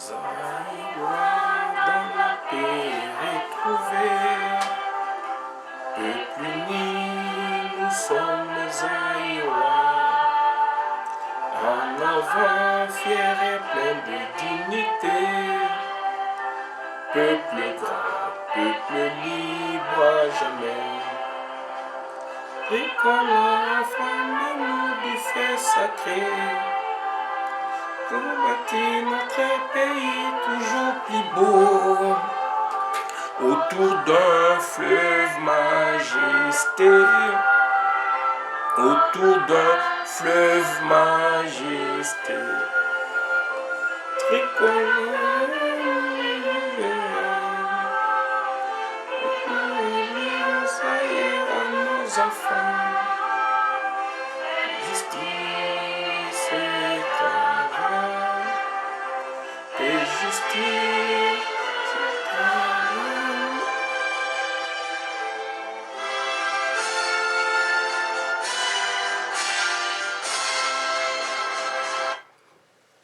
Zaïwa, dans la paix retrouvée, peuple uni, nous sommes Zaïwa. En avant, fier et plein de dignité, peuple grand, peuple libre à jamais. Et quand la flamme du feu sacré, pour bâtir notre pays toujours plus beau, autour d'un fleuve majesté, autour d'un fleuve majesté, tricolore, ça y est à nos enfants, justice et travail, et justice et travail.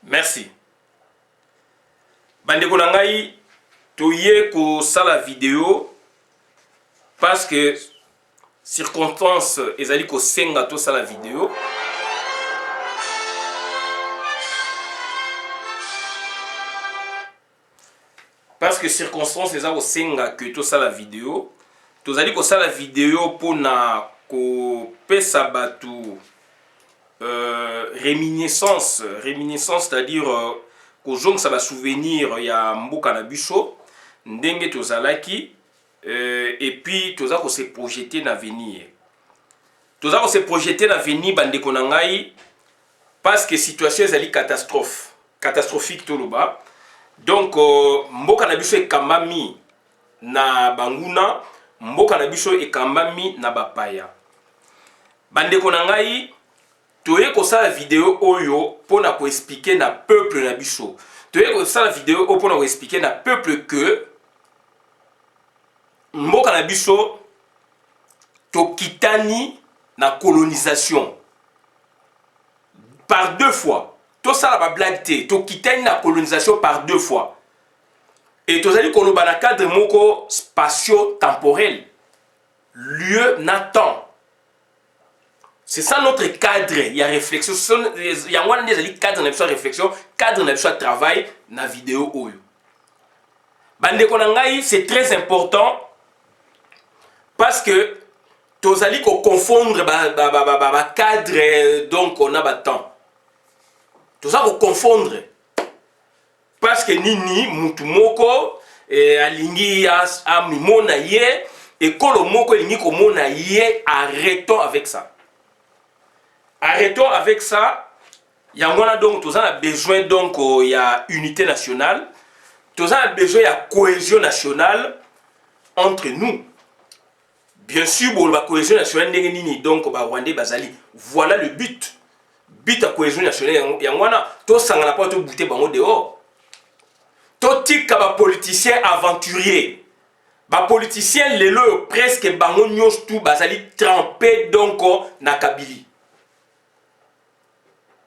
Merci. Bandeko na ngai toye ko sala vidéo parce que circonstance ezali ko senga to sala vidéo. Parce que circonstance ezali ko senga que to sala vidéo. Tozali ko sala vidéo pona ko pesa batu réminiscence, c'est-à-dire que ça va souvenir ya mboka na biso ndenge tozalaki et puis toza ko se projeter na venir. Toza ko se projeter na venir bandeko na ngai parce que situation ezali catastrophique toloba. Donc mboka na biso ekambami na banguna, mboka na biso ekambami na bapaya. Bandeko na ngai toye ko sala vidéo oyo pona ko expliquer na peuple na biso. Toye ko sala vidéo oyo pona ko expliquer na peuple que mboka na biso to kitani na colonisation par deux fois. To sala ba blague te, to kitani na colonisation par deux fois. Et tozali koloba na cadre moko spatio-temporel, lieu na temps. C'est ça notre cadre, il y a réflexion, il y a un cadre de réflexion, cadre de travail dans la vidéo. Bandeko na ngai, c'est très important parce que tous allez confondre cadre donc on a temps. Tout ça confondre parce que nini mutu moko alingi a mimona ye et kolo moko alingi ko mona ye, arrêtons avec ça. Arrêtons avec ça. Il y a donc tous a besoin donc il y a unité nationale. Tous a besoin il y a cohésion nationale entre nous. Bien sûr pour la cohésion nationale donc ba Rwandais bazali. Voilà le but. But à cohésion nationale il y a ngwana to sangana pas to bouter bango dehors. To tika ba politicien aventurier. Ba politicien lelo presque bango nyos tout bazali trempé donc na Kabylie.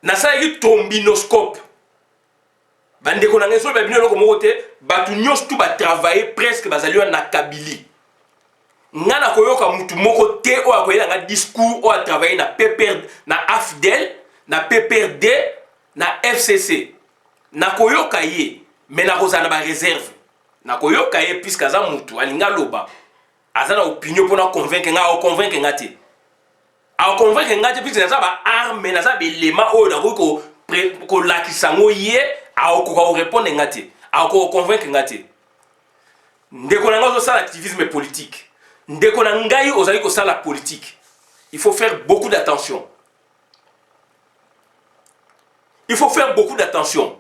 Nasa yi trombinoscope. Bandeko na ngeso ba bino loko moko te, batu nyos tout ba travailler presque bazali na Kabylie. Ngana koyoka mutu moko te o akoyela nga discours o a travailler na PPR na AFDEL, na PPRD, na FCC. Na koyoka ye, mais na kozana ba réserve. Na koyoka ye puisque aza mutu alinga loba. Azana opinion pour na convaincre nga o convaincre nga te. A convaincre ngati puisque naza ba arme naza be lema o na ko lakisango ye a ko répondre ngati a ko convaincre ngati ndeko na ngazo sala activisme politique ndeko na ngai ozali ko sala politique. Il faut faire beaucoup d'attention. Il faut faire beaucoup d'attention.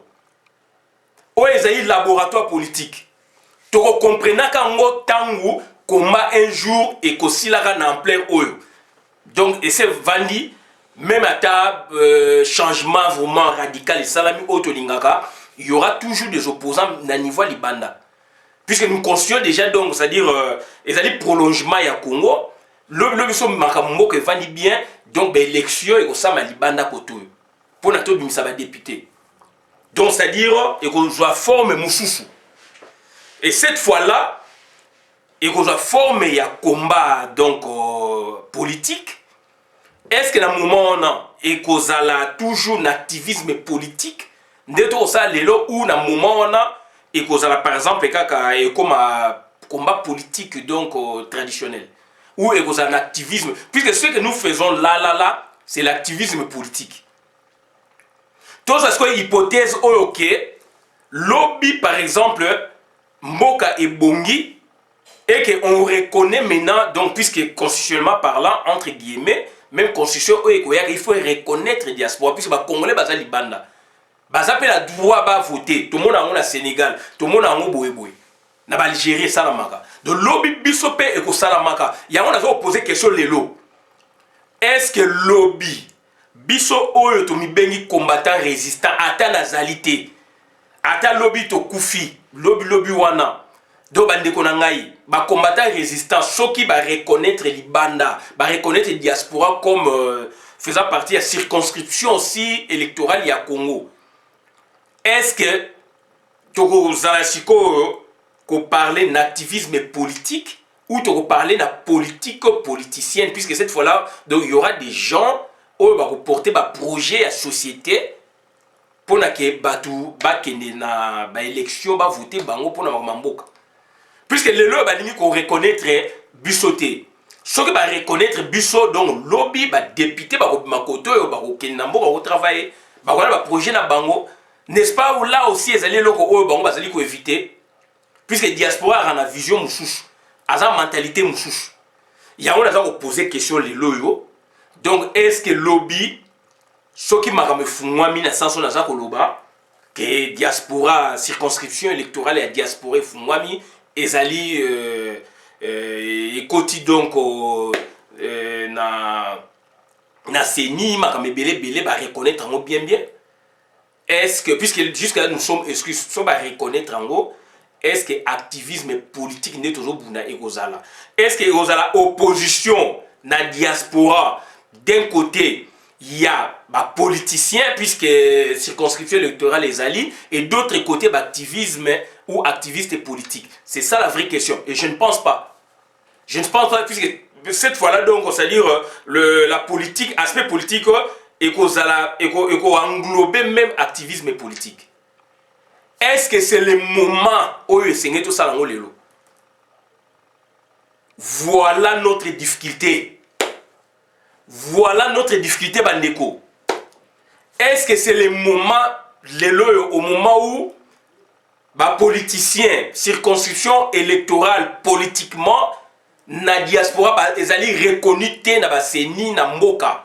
O ezali laboratoire politique to comprendre ka ngo tangu combat un jour et ko silaka na en plein oyo. Donc, et c'est Vandi, même à ta changement vraiment radical et salami autolingaka, il y aura toujours des opposants à niveau Libanda. Puisque nous conscients déjà, donc, c'est-à-dire, les alliés prolongement à Congo, le mission Makambo que Vandi bien, donc, l'élection et au Sama Libanda Koto. Pour notre ça va député. Donc, c'est-à-dire, il y a forme Moussoussou. Et cette fois-là, il y a forme, il y a combat donc, politique. Est-ce que dans le moment, il y a toujours un activisme politique? Ou dans le moment, il y a par exemple comme un combat politique donc, traditionnel. Ou il y a un activisme. Puisque ce que nous faisons là, c'est l'activisme politique. Tout ça, c'est une hypothèse, ok, lobby par exemple, Mboka et Bongi, et qu'on reconnaît maintenant, donc, puisque constitutionnellement parlant, entre guillemets, même constitution, il faut reconnaître la diaspora, puisque les Congolais, ils sont banda. Ils ont le droit de voter. Tout le monde a au Sénégal, tout le monde a au Boé-Boé. Ils ont Algérie, Salamaka. Donc, lobby Bissopé et Salamaka. Il y a un posé question de l'eau. Est-ce que lobby biso oyo to mibengi combattant résistant ata nazalité ata lobby to kufi lobby wana do bandeko na ngai ba combattant résistant soki ba reconnaître libanda ba reconnaître diaspora comme faisant partie de la circonscription aussi électorale ya Congo. Est-ce que toko zalasiko ko parler d'activisme politique ou toko parler de politique politicienne, puisque cette fois-là donc il y aura des gens qui vont porter des projets à la société pour que batu bakende na ba élection ba voter bango pour na mamboka. Puisque les lois balimi qu'on reconnaître bisoté. Ce que ba reconnaître biso donc lobby ba député ba makoto ba kende na mboka ko travailler ba voilà ba projet na bango, n'est-ce pas, ou là aussi les alliés locaux oh bango bazali ko éviter puisque diaspora a une vision moussouche, a une mentalité moussouche. Il y a on a posé question les loyo. Donc, est-ce que lobby, ce qui m'a fait moi, 1900, que diaspora, circonscription électorale et diaspora, Fumwami, ezali, écouti donc, na CENI, m'a belé, bah reconnaître en bien. Est-ce que, puisque jusqu'à nous sommes exclus, nous sommes à reconnaître en haut, est-ce que l'activisme politique n'est toujours buna egozala? Est-ce que egozala opposition na diaspora? D'un côté, il y a des politiciens, puisque circonscription électorale les alliés, et d'autre côté, activisme ou activistes politiques. C'est ça la vraie question. Et je ne pense pas. Je ne pense pas, puisque cette fois-là, donc, c'est-à-dire la politique, aspect politique, et qu'on englober même activisme politique. Est-ce que c'est le moment où il tout ça dans le lot? Voilà notre difficulté. Voilà notre difficulté, Bandeko. Est-ce que c'est le moment, au moment où les politiciens, circonscription électorale, politiquement, na diaspora, ils allaient reconnus na ba CENI, na Mboka,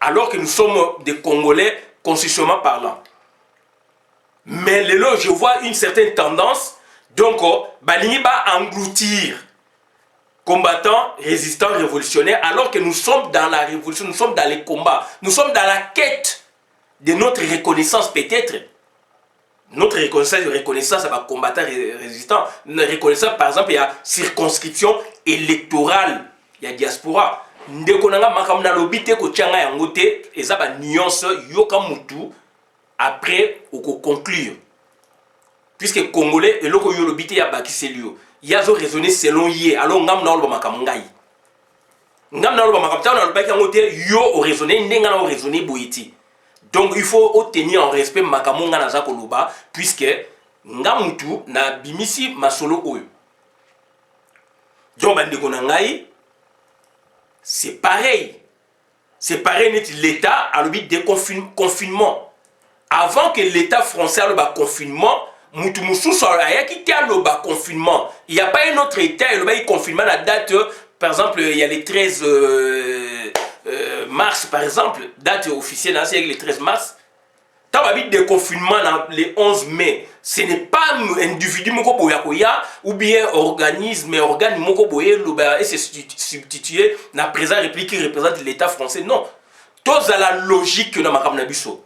alors que nous sommes des Congolais constitutionnellement parlant. Mais je vois une certaine tendance, donc, balingi ba engloutir combattants, résistants, révolutionnaires, alors que nous sommes dans la révolution, nous sommes dans les combats, nous sommes dans la quête de notre reconnaissance peut-être. Notre reconnaissance à combattants résistants, notre reconnaissance par exemple, il y a circonscription électorale, il y a diaspora. Ndekonanga makamna lobite ko tianga yangote, et ça ba nuance yoka mutu après ou conclure. Puisque Congolais et loko yo lobite ya baki selio. Il y a raisonné selon yé, alors ngam na olba makamungai. Ngam na olba makamta na olba kangote yo raisonné ndenga na raisonné boyiti. Donc il faut tenir en respect makamunga na zako loba puisque ngamutu na bimisi masolo oyo. Donc bandeko na ngai c'est pareil. C'est pareil net l'état a le but de confinement. Avant que l'état français a le confinement, mutu mususu ayaki ki aloba confinement. Il n'y a pas un autre état et le confinement la date par exemple il y a les 13 mars par exemple, date officielle c'est le 13 mars. Tant habite de confinement le 11 mai, ce n'est pas un individu moko boyakoya ou bien organisme organe moko boye loba et se substituer na président république qui représente l'état français. Non. Tous à la logique na makamna biso.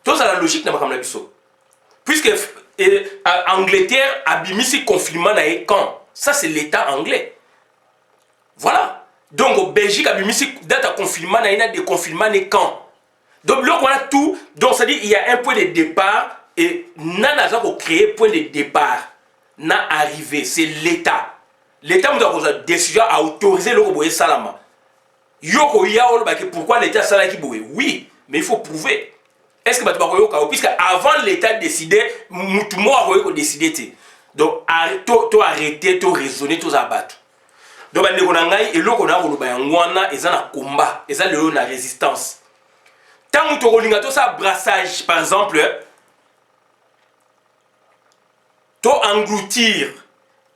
Tous à la logique na makamna biso. Puisque Angleterre a bimisi confinement na quand ça c'est l'état anglais. Voilà. Donc Belgique a bimisi date à confinement na ina de confinement na quand. Donc, là, on a tout. Donc, c'est-à-dire il y a un point de départ et Nana a créé point de départ. N'a arrivé, c'est l'État. L'État nous a décidé à autoriser le Roboé Salama. Yoko Yaolo, pourquoi l'État Salaki Boé? Oui, mais il faut prouver. Est-ce que tu vas dire, puisque avant l'État décidait, tout le monde a décidé. Donc, arrêter, raisonner, abattre. Donc, on a et là, on a un combat, et ça, la résistance. Tant que tu as ça brassage, par exemple, tu engloutir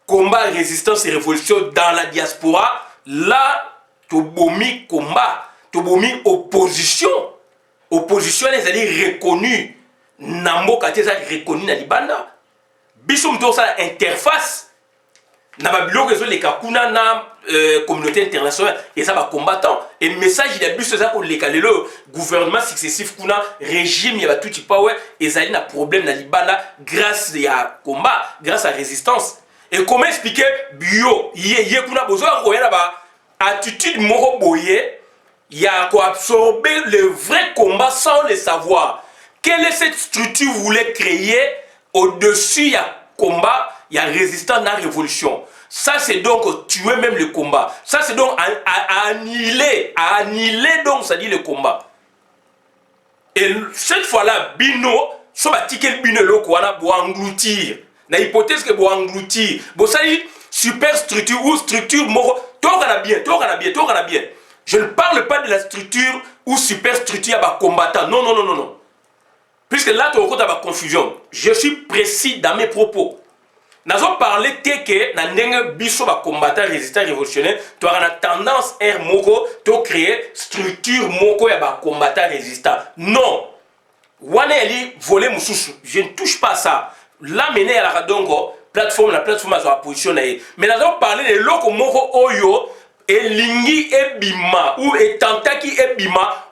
combat, résistance et révolution dans la diaspora, là, tu as combat, tu as opposition. Opposition, les alliés reconnus. Nambo Kati, reconnu dans Libanda. Bissoum, tu as interface. Nababilo, les Kakuna, na communauté internationale. Et ça va combattant. Et le message, il y a plus ça pour les gouvernement successif, régime, il y a tout type power. Et ça, il y a un problème dans Libanda grâce à combat, grâce à résistance. Et comment expliquer bio, il y a besoin de attitude moroboye. Il y a quoi absorber le vrai combat sans le savoir. Quelle est cette structure que vous voulez créer? Au-dessus, il y a combat, il y a résistance dans la révolution. Ça, c'est donc tuer même le combat. Ça, c'est donc annihiler donc, ça dit le combat. Et cette fois-là, Bino, ça va tiquer le Bino, pour engloutir. Dans l'hypothèse que pour engloutir, ça dit super structure ou structure, tout va bien. Je ne parle pas de la structure ou superstructure à combattant. Non, non, non, non, non. Puisque là, tu as la confusion. Je suis précis dans mes propos. Nous avons parlé que dans le biso combattant résistant révolutionnaire, tu as la tendance R moko de créer structure moko ya combattant résistant. Non. Wane eli volé mususu. Je ne touche pas ça. Là, mené à la dongo plateforme, la plateforme a position. Mais nous avons parlé de loko moko oyo. Et lingi et bima ou et tantaki et bima,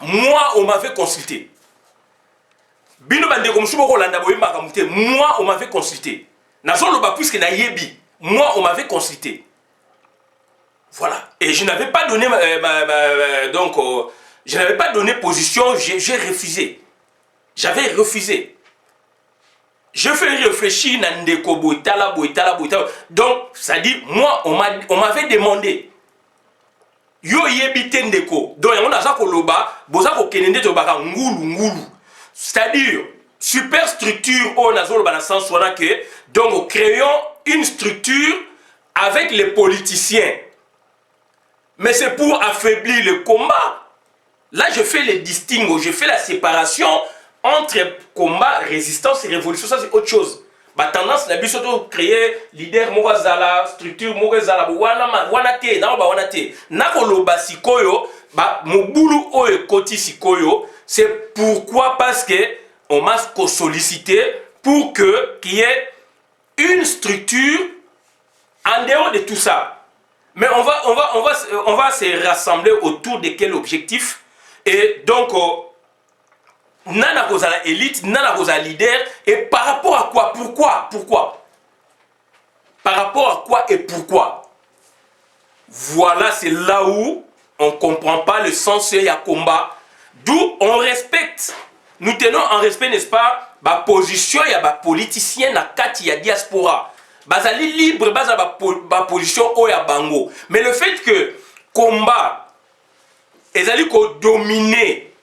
moi on m'avait consulté. Bino bande comme subo Rolanda boye makamute, moi on m'avait consulté. Nazo loba puisque na yebi, moi on m'avait consulté. Voilà. Et je n'avais pas donné je n'avais pas donné position, j'ai refusé. J'avais refusé. Je fais réfléchir dans Ndeko Boitala. Donc, ça dit, moi, on m'avait demandé. Yo yebite Ndeko. Donc, on a ça ko loba, boza ko kenende to baka ngulu. C'est-à-dire, super structure, on a zolo dans sens que, donc, créons une structure avec les politiciens. Mais c'est pour affaiblir le combat. Là, je fais les distinguo, je fais la séparation entre combat, résistance et révolution. Ça, c'est autre chose. La tendance, la bise de créer leader Morazala, structure Morazala, wanate, wanate. Nakoloba sikoyo, mobulu oe koti sikoyo. C'est pourquoi, parce que on m'a sollicité pour qu'il y ait une structure en dehors de tout ça. Mais on va se rassembler autour de quel objectif? Et donc, nana kozala élite, nana kozala leader. Et par rapport à quoi? Pourquoi? Par rapport à quoi et pourquoi? Voilà, c'est là où on ne comprend pas le sens de combat. D'où on respecte. Nous tenons en respect, n'est-ce pas, la position de la politicien na kati ya diaspora. Bazali libre, la position au ya bango. Mais le fait que combat, ils allaient dominer,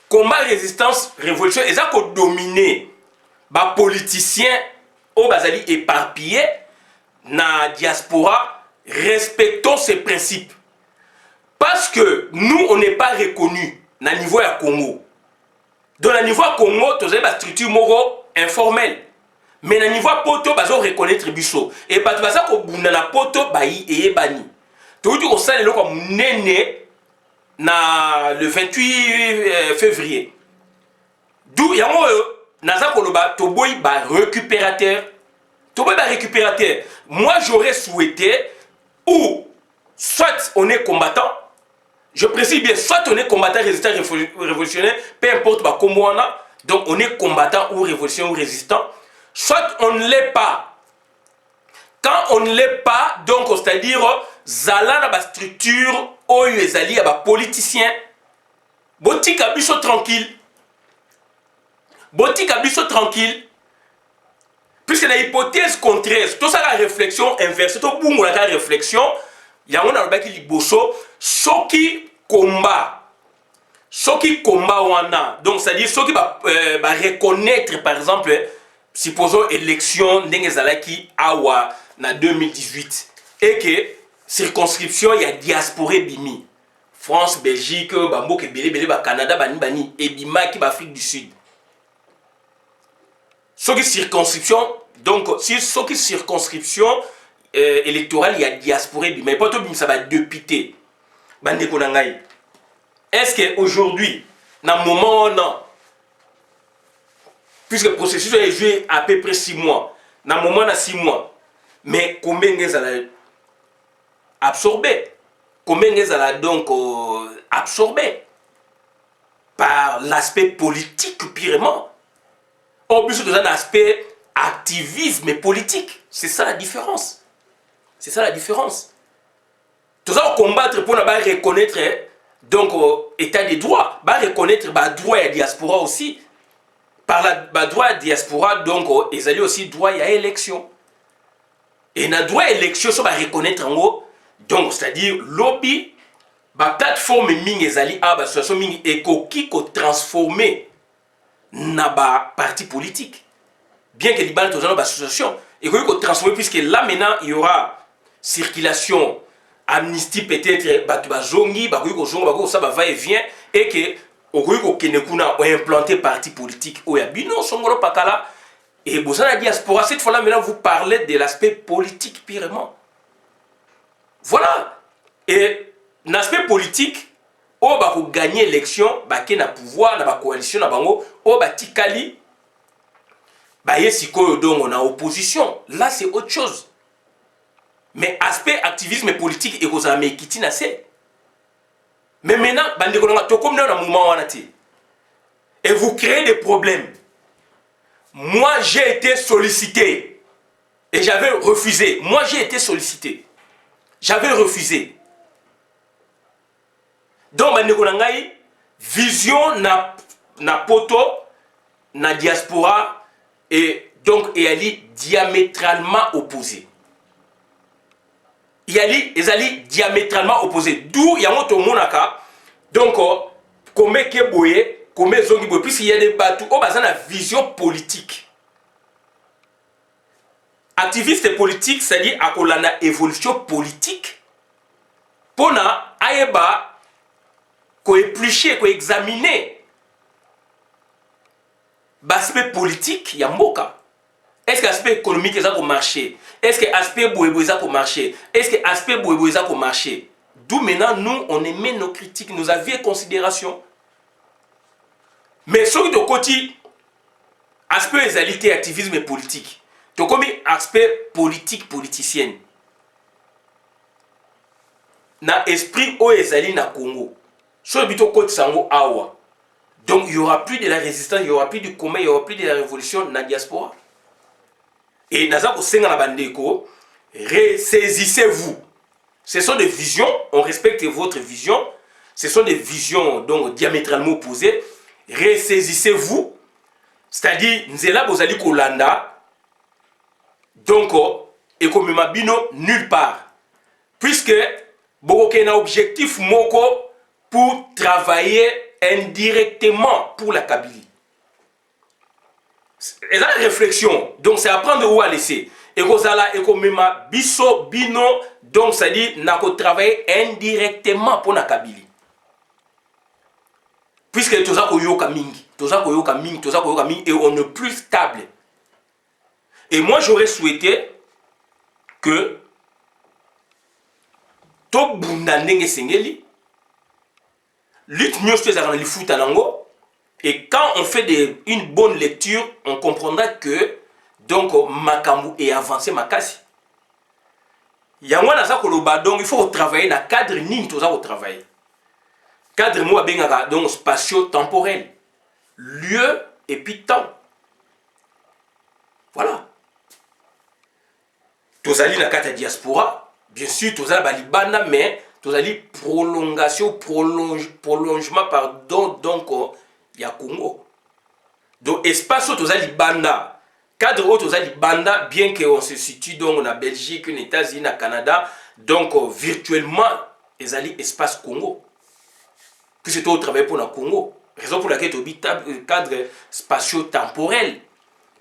combat, résistance, révolution, ils allaient dominer, les politiciens, ils allaient éparpillés, na diaspora, respectons ces principes. Parce que nous, on n'est pas reconnus na niveau ya Congo. Dans le niveau Congo, tu as une structure informelle. Mais dans le niveau poto, tu as reconnaître biso. Et tu as na la poto, et bani. Tu as dit que ça, le 28 février. D'où il y a un récupérateur. Moi, j'aurais souhaité, ou soit on est combattant, je précise bien, soit on est combattant, résistant, révolutionnaire, peu importe comment on a, donc on est combattant ou révolutionnaire ou résistant, soit on ne l'est pas. Quand on ne l'est pas, donc c'est-à-dire, zala na ba structure, oyo ezali ya ba politicien, botika biso tranquille. Botika biso tranquille. Puisque la hypothèse contraire, tout ça la réflexion inverse, tout bungo la réflexion, il y a un albaki liboso, soki combat wana. Donc c'est-à-dire soki va reconnaître par exemple, supposons élection n'engezalaki awa na 2018 et que circonscription il y a diaspora bimi. France, Belgique, Bamboke, Belé, Canada, Bani, et Bima qui Afrique du Sud. Ce qui circonscription, donc, si ce qui circonscription électorale, il y a diaspora, mais pas tout ça va député. Est-ce qu'aujourd'hui, dans le moment où on puisque le processus est joué à peu près 6 mois, dans le moment où on a 6 mois, mais combien de ça absorbé? Combien de ça donc absorbé par l'aspect politique purement? En plus de un aspect activisme politique. C'est ça la différence. C'est ça la différence. Tout ça, combattre pour ne pas reconnaître donc état des droits, pas reconnaître le droit à la diaspora aussi. Par le droit à la diaspora, donc, ils allaient aussi droit à l'élection. Et dans le droit à l'élection, ça va reconnaître en haut. Donc, c'est-à-dire, lobby, la plateforme ming ezali a situation ming ekoki ko transformer na ba parti politique. Bien que l'Iban est une association, ekoki ko transformer puisque là maintenant il y aura circulation, amnistie peut-être bazongi, bakoki ko zonga bako ça va et vient et que okoki ko kenekuna o implanter parti politique o ya bino songolo pakala et bosana diaspora cette fois-là maintenant vous parlez de l'aspect politique purement. Voilà. Et l'aspect politique, on va gagner l'élection, on va pouvoir, on va coalition, on va tikali, on a opposition. Là, c'est autre chose. Mais aspect activisme politique, et mais maintenant, et vous créez des problèmes. Moi, j'ai été sollicité et j'avais refusé. Moi, j'ai été sollicité. J'avais refusé. Donc, vision na poto, na diaspora, et donc, elle est diamétralement opposée. Elle est diamétralement opposée. D'où il y a un monaka. Donc, comme Keboye, comme Zongiboye, puisqu'il y a des bateaux, on a une vision politique. Activiste politique, c'est-à-dire à une évolution politique. Pour na aeba ko éplucher, ko examiner l'aspect politique, il y a moka. Est-ce que l'aspect économique est au marché? Est-ce que l'aspect boéboé est au marché? Est-ce que l'aspect boéboé est au marché? D'où maintenant, nous, on émet nos critiques, nos avis et considérations. Mais ce qui est au côté, aspect égalité, activisme et politique, tu as comme aspect politique, politicienne. Na esprit o ezali na Congo. Sur le bito côté sango awa. Donc il y aura plus de la résistance, il y aura plus du commun, il y aura plus de la révolution dans la diaspora. Et naza ko senga na bandeko, ressaisissez-vous. Ce sont des visions, on respecte votre vision. Ce sont des visions donc diamétralement opposées. Ressaisissez-vous. C'est-à-dire nzela bozali kolanda. Donc et comme mabino nulle part. Puisque beaucoup un objectif moko pour travailler indirectement pour la Kabylie. Et la réflexion, donc c'est apprendre où à laisser. Et kozala et comme biso bino, donc ça dit nako travailler indirectement pour la Kabylie. Puisque toza koyoka mingi, et on est plus stable. Et moi j'aurais souhaité que to bunda ndenge sengeli lutte nyos te zakana li futa nango et quand on fait une bonne lecture on comprendra que donc makambu est avancé makasi yangwa na za koloba donc il faut travailler dans cadre nini to za travailler cadre mo bengaka donc spatio-temporel lieu et puis temps voilà tozali na kata diaspora. Bien sûr, tout ça, Balibana, mais tozali prolongation prolongement pardon donc ya Congo. Donc espace tozali banda cadre où tozali banda bien que on se situe donc na Belgique, aux États-Unis, na Canada, donc virtuellement ezali espace Congo. Puisque tu travailles pour le Congo. Raison pour laquelle tu as un cadre spatio-temporel.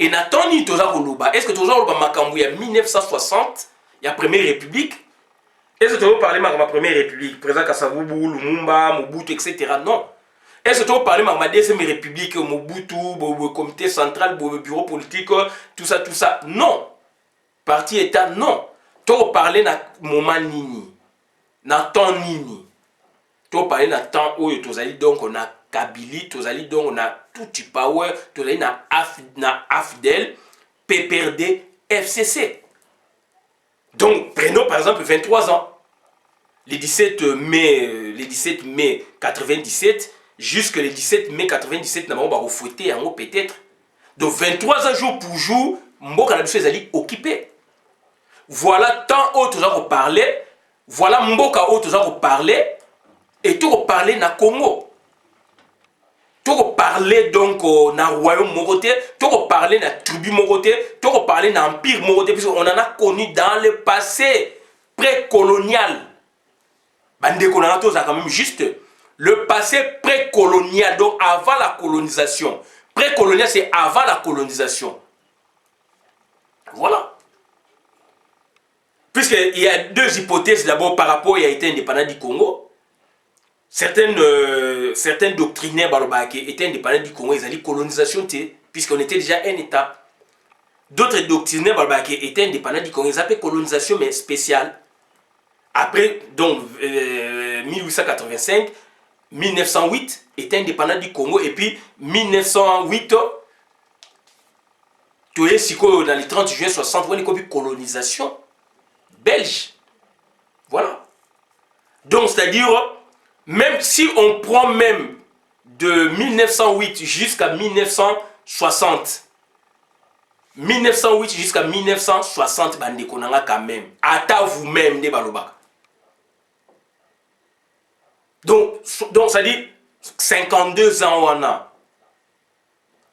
Et Nathan, tu as est-ce que tu as Makambu, il y a 1960, il y a Première République. Est-ce que tu as parlé de ma Première République, président Kasavubu, Lumumba, Mobutu, etc. Non. Est-ce que tu as parlé de ma Deuxième République, Mobutu, le comité central, le bureau politique, tout ça? Non. Parti État, non. Tu as parlé de moment Nini, dans temps Nini. Tu as parlé de temps où tu as dit donc on a Kabylie, tu as dit donc on a tout power, tu as dit na AFDEL, PPRD, FCC. Donc prenons par exemple 23 ans. Le 17 mai 97 jusqu'au 17 mai 97 nous avons refouetté peut-être. Donc 23 ans jour pour jour, Mboka na biso ezali occupé. Voilà tant où tu as parlé, voilà Mboka où tu as parlé. Et tu parler na Congo. Tu parler donc na royaume Moroté, tu parler na tribu Moroté, tu parler na empire Moroté, puisqu'on en a connu dans le passé précolonial. Bandeko na to ça quand même juste le passé précolonial, donc avant la colonisation. Précolonial c'est avant la colonisation. Voilà. Puisqu'il y a deux hypothèses d'abord par rapport à l'état indépendant du Congo. Certains doctrinaires qui étaient indépendants du Congo, ils allaient colonisation, puisqu'on était déjà un État. D'autres doctrinaires qui étaient indépendants du Congo, ils appelaient colonisation, mais spéciale. Après, donc, 1885, 1908, était indépendant du Congo, et puis 1908, dans le 30 juin 60, on a eu colonisation belge. Voilà. Donc, c'est-à-dire, même si on prend même de 1908 jusqu'à 1960, 1908 jusqu'à 1960, bandekonanga quand même. Ata vous-même de balobaka. Donc ça dit 52 ans on a.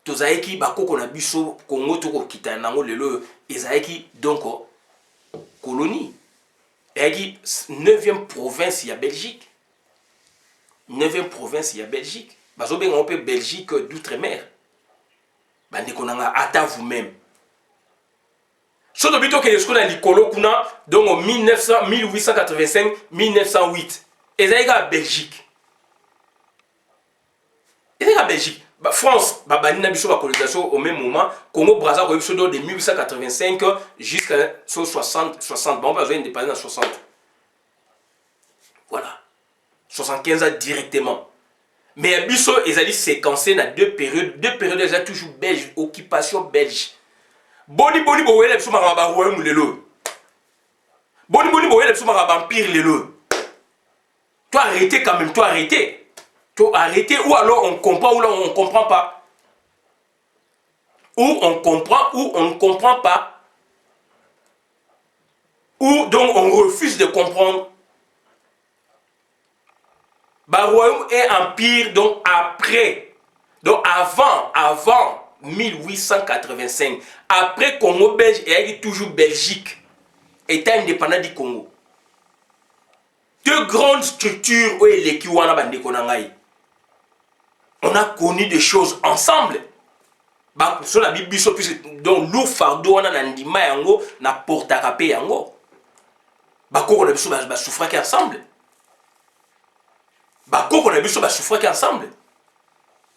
Tozaeki bakoko na biso Congo toko kita nango lelo ezaeki donc colonie. Eki 9e province ya Belgique. 9e province il y a Belgique. Bazo ben on peut Belgique d'outre-mer. Bandekonanga ata vous-même. Soto bito ke yesko na likolo kuna donc en 1885 1908. Ezaïga Belgique. Ezaïga Belgique. France, bani na biso la colonisation au même moment. Congo Brazza ko biso de 1885 jusqu'à 60. Bon, on va indépendance en 60. Voilà. 75 ans directement. Mais Abisso, ils allaient séquencer dans deux périodes. Deux périodes, ils ont toujours belge, occupation belge. Boni, boye, les soumars à Barouem ou les lots. Boni, boye, les soumars à Vampire, les lots. Toi, arrêtez quand même, toi, arrêtez. Toi, arrêtez, ou alors on comprend, ou alors on ne comprend pas. Ou on comprend, ou on ne comprend pas. Ou donc on refuse de comprendre. Barouem est empire donc après, donc avant 1885, après Congo belge et toujours Belgique, État indépendant du Congo. Deux grandes structures où les Kiwana bande konangai. On a connu des choses ensemble. Bah sur la Bible donc lourd fardeau on a ndima yango na portaka pe yango. Bah ko on a biso ba souffrir ensemble. Bakoko na biso ba souffrir ensemble.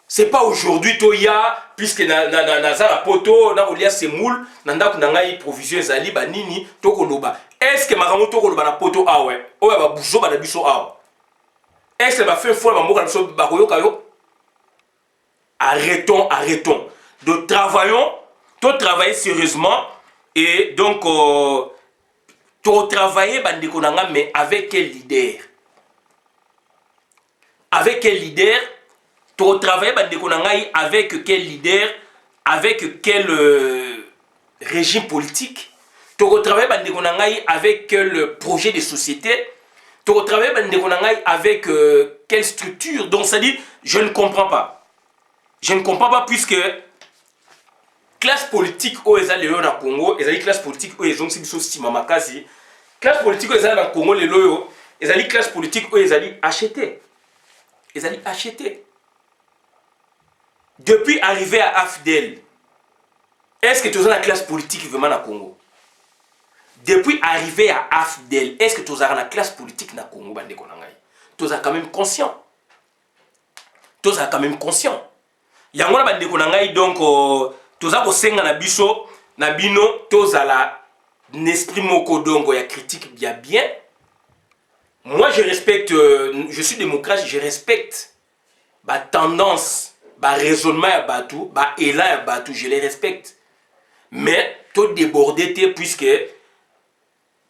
C'est pas aujourd'hui toya puisque na za poto na olia semoule na ndako na ngai provision ezali ba nini tokoloba. Est-ce que makambo tokoloba na poto awe oya ba buzo ba na biso awe. Est-ce que ba fait fois ba mboka na biso ba koyoka yo? Arrêtons. Donc travailler sérieusement et donc travailler bandeko nanga mais avec quel leader? Avec quel leader? Tu travailles avec quel leader? Avec quel régime politique? Tu travailles avec quel projet de société? Tu travailles avec quelle structure? Donc ça dit, je ne comprends pas. Je ne comprends pas puisque classe politique au Léo na Congo, et classe politique au Ezong Sibso Makasi, classe politique au na Congo, les loyo, et classe politique au acheté. Ils allaient acheter. Depuis arriver à AFDEL, est-ce que tu as la classe politique vraiment na Congo? Depuis arriver à AFDEL, est-ce que tu as la classe politique na Congo? Tu es quand même conscient. Tu es quand même conscient. Yango bande konangai donc toza ko senga na biso na bino toza la n'esprit moko dongo ya critique bien. Moi je respecte je suis démocrate, je respecte ba tendance, ba raisonnement ya batu, ba élan ya batu, je les respecte. Mais to déborder te puisque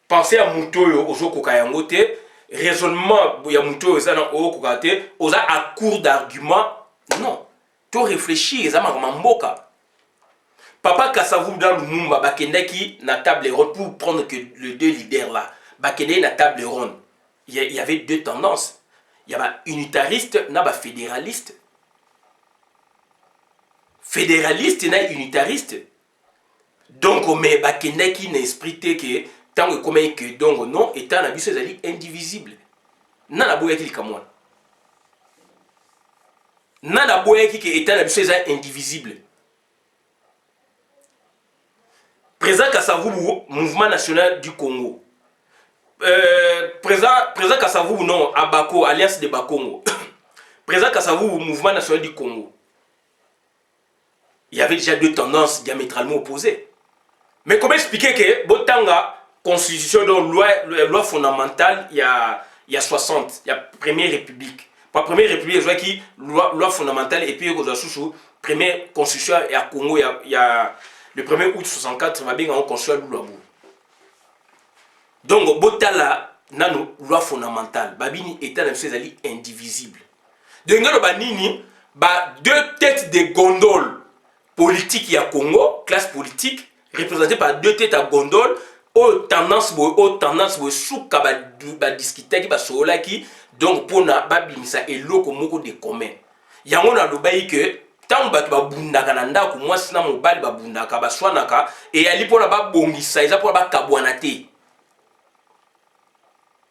penser à mutoyo ozoko kayango te, raisonnement ya mutoyo za na okoka te, oza à court d'arguments. Non. Tu réfléchis, ça m'a mboka. Papa Kassavou dans Lumumba, bakendaki na table ronde pour prendre que les deux leaders là. Bakendaki na table ronde. Il y avait deux tendances. Il y avait unitariste, na ba fédéraliste. Fédéraliste na unitariste. Donc mais bakendaki na esprit que tant que comme que donc non étant na biso ezali indivisible. Na na boya ki kamwana. Nana boyaki qui est un indivisible. Président Kassavou, mouvement national du Congo. Président Kassavou, non, Abako, Alliance de Bakongo. Président Kassavou, mouvement national du Congo. Il y avait déjà deux tendances diamétralement opposées. Mais comment expliquer que Botanga, constitution, donc loi fondamentale, il y a 60, il y a Première République. Pour la Première République, il y a loi fondamentale et puis il y a la première constitution et à Congo, il y a le 1er août 64, il y a une constitution de Luabu. Donc, Botala, nano loi fondamentale, Babini état indivisible. Donc, il deux têtes de gondole politique à Congo, classe politique, représentée par deux têtes à gondole, aux tendances, souka discuter qui donc pour na babimisa eloko moko de commun. Yango na lobai que tant bato babundaka na ndako mwasi na mobali babundaka baswanaka et ali pona babongisa eza pona bakabwana te.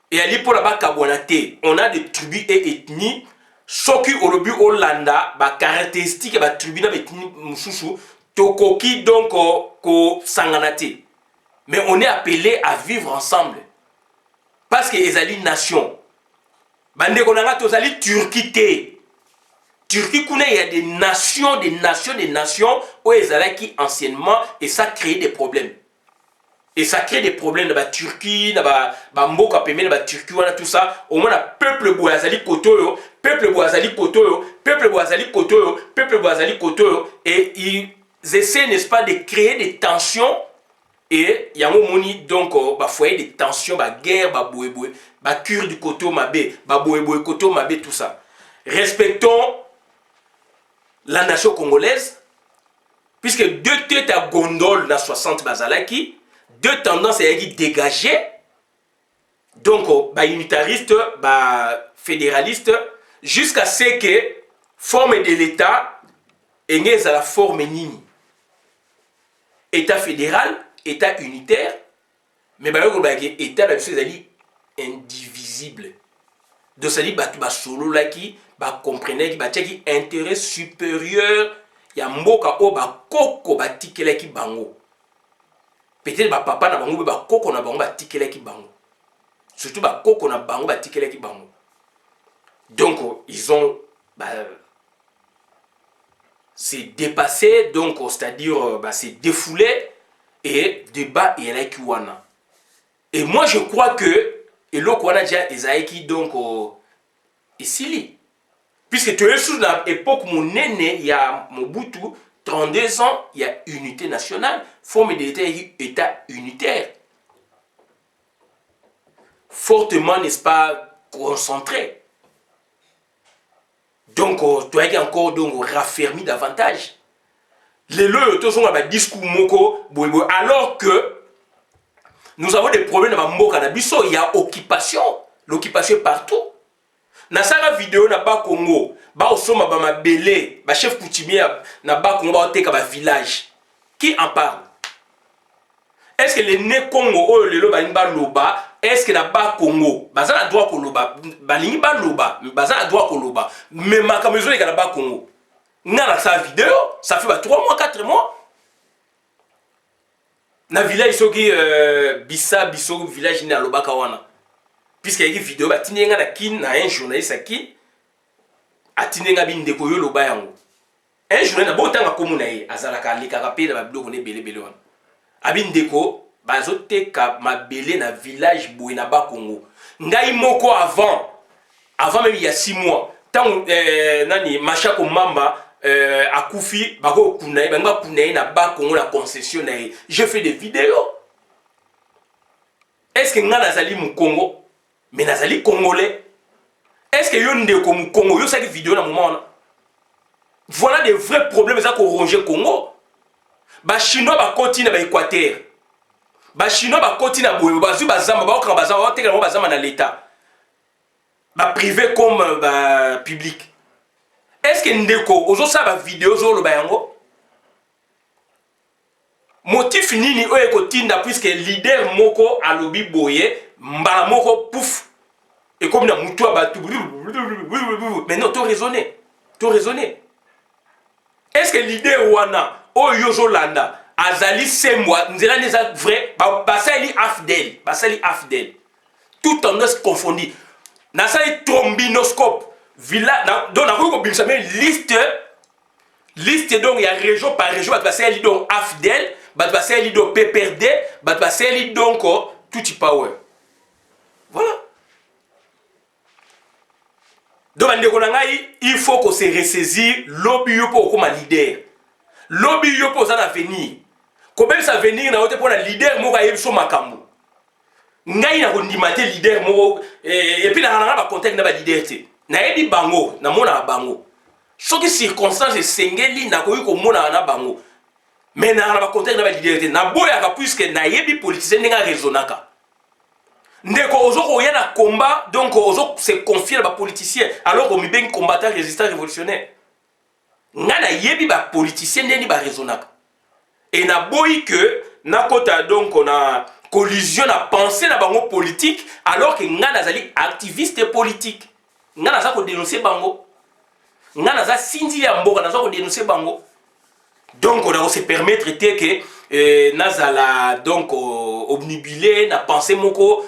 Et ali pona bakabwana te. On a des tribus et ethnies soki olobi olanda ba caractéristiques ba tribu na ethnie mususu tokoki donc ko sanganate. Mais on est appelé à vivre ensemble. Parce que ezali nation. Bande konanga tozali Turquie te. Turquie kuna il y a des nations où ezalaki anciennement et ça crée des problèmes. Et ça crée des problèmes dans la Turquie, dans la mboka pemé dans la Turquie voilà tout ça. Au moins peuple boazali kotoyo, peuple boazali kotoyo, peuple boazali kotoyo, peuple boazali kotoyo et ils essaient n'est-ce pas de créer des tensions. Et il y a un moni donc foyer de tensions, guerre, boé, cure du koto mabé, boé koto mabé tout ça. Respectons la nation congolaise puisque deux têtes à gondole dans 60 bazalaki, deux tendances à dégager. Donc unitariste, fédéraliste jusqu'à ce que forme de l'État est à la forme nini. État fédéral, État unitaire, mais l'État indivisible. Donc ça dit que solo là qui comprenait qui intérêt supérieur ya mboka o koko batikela ki bango. Peut-être papa na bango koko na bango batikela ki bango. Surtout koko na bango batikela ki bango. Donc ils ont c'est dépassé, donc c'est-à-dire c'est défoulé. Et débat et wana. Et moi je crois que et l'autre wana déjà Esaïki donc ici puisque tu es sous l'époque mon aîné il y a Mobutu 32 ans il y a unité nationale forme d'état unitaire fortement n'est-ce pas concentré donc tu as encore donc raffermi davantage. Les discours moko alors que nous avons des problèmes dans Mboka na biso, il y a occupation. l'occupation est partout. Na sala vidéo na ba Congo, ba osoma ba mabele, ba chef coutumier na ba Congo ba oteka ba village. Qui en parle? Est-ce que les né Congo o lelo ba nimba loba, est-ce que na ba Congo, baza na droit ko loba, ba lingi ba loba, baza na droit ko loba, mais makamezo na ba Congo. Na sa vidéo, ça fait 3 mois, 4 mois. Na village soki Bissa biso village ni alobaka wana. Puisque il y a une vidéo, il y a un journaliste qui a bindeko yo loba yango. Un journaliste, bon temps comme on a azalaka likarape na bablo on est belé wana. Abindeko bazoteka mabele na village boye na ba Congo. Ngai moko avant même il y a 6 mois, tant nani Machako Mamba akufi bako kunai banga kunai na ba Congo la concession na je fais des vidéos. Est-ce que ngana zali mu Congo? Mais nazali congolais. Est-ce que yon de comme Congo, yo sa vidéo na moment? Voilà des vrais problèmes ça qu'on ronge Congo. Ba chinois ba continue ba Équateur. Ba chinois ba continue boye ba zu ba zamba ba okra ba zamba ba teka ba zamba na l'état. Ba privé comme ba public. Est-ce que ndeko ozo sa ba vidéo zo lo ba yango? Motif nini oye ko tinda puisque leader moko alobi boye mbala moko pouf et comme na mutu abatu mais non to raisonner est-ce que l'idée wana o yozo landa azali semwa nzela neza vrai basali afdel tout en est confondu na sali trombinoscope villa donc na ko bimisa mais liste donc il y a région par région basali donc afdel basali donc PPRD basali donc tout power. Voilà. Donc, il faut qu'on se ressaisisse lobby pour comme leader. Lobby pour ça l'avenir. Comment ça venir na pour la leader mo ka yebso makambo. Ngai na kondimate leader mo et puis na ba contexte na ba leader te. Na yebi bango na mona bango. Soki circonstance sengeli na ko yiko mona na bango. Mais na ba contexte na ba leader te. Na boya ka puisque na yebi politicien nga raisonnaka. Ndeko ozo ya na combat donc ozo se confier ba politicien alors qu'on mi ben combattant résistant révolutionnaire. Ngana yebi ba politicien ndeni ba raisonnaka. Et na boyi que na kota donc on a collision na pensée na bango politique alors que ngana zali activiste politique. Ngana za ko dénoncer bango. Ngana za sindi ya mboka na za ko dénoncer bango. Donc on a se permettre que nazala donc obnubilé na pensée moko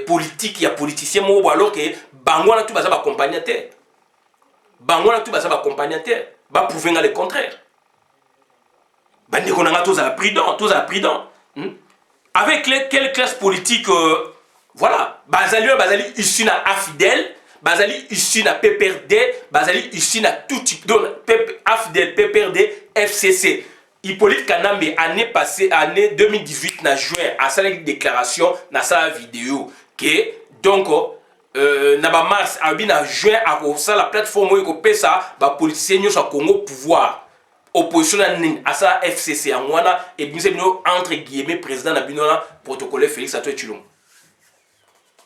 politique ya politicien moko alors que bango na tout baza ba accompagnateur ba prouver le contraire bande ko nga tous à prudent avec quelle classe politique voilà bazali issu na afidèle bazali issu na PPRD bazali issu na tout type donc afidèle PPRD FCC. Hippolyte Kanambe, année passée, année 2018, na juin, à sa déclaration, na sa vidéo, que donc, na ba mars, na juin, à ça la plateforme où il ça, ba politicien sur Congo pouvoir, opposition à sa FCC, en wana, et bien c'est entre guillemets président na binona protocole Félix Antoine Tshilombo.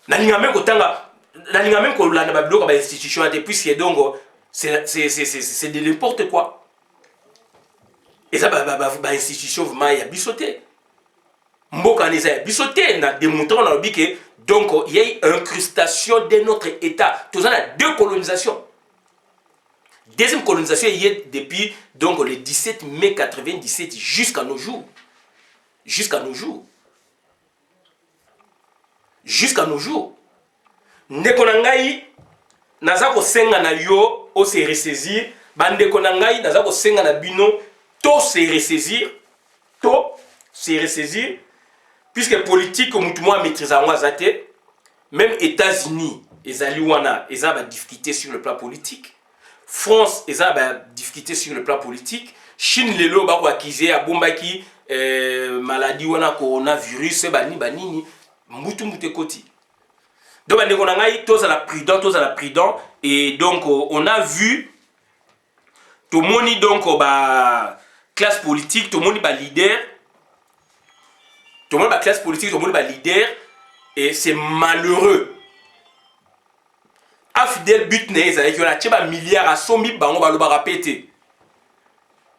Na linga même kotanga, na linga même ko la na ba bloc ba institution, puisque donc c'est de n'importe quoi. Et ça, institution vraiment il y a bisoté. Mboka neza ya bisoté na démontrant dans le que donc il y a une incrustation de notre État. Tout ça la décolonisation. Deuxième colonisation il y a depuis donc le 17 mai 97 jusqu'à nos jours. Ndeko na ngai naza ko senga na yo o se ressaisir, bandeko na ngai naza ko senga na bino to se ressaisir, puisque politique comme tout le monde maîtrise en Wazate, même États-Unis, ils ont des difficultés sur le plan politique. France, ils ont des difficultés sur le plan politique. Chine, les lots, ils ont accusé à Bombaki, maladie, coronavirus, banini, moutou koti. Donc, on a tous à la prudent, et donc, on a vu tout le monde, donc, classe politique, tout le monde est leader. Tout le monde est classe politique, tout le monde est leader. Et c'est malheureux. Fidel but ne ezali on a tcheba milliard à 100 000 bango balobaka pété.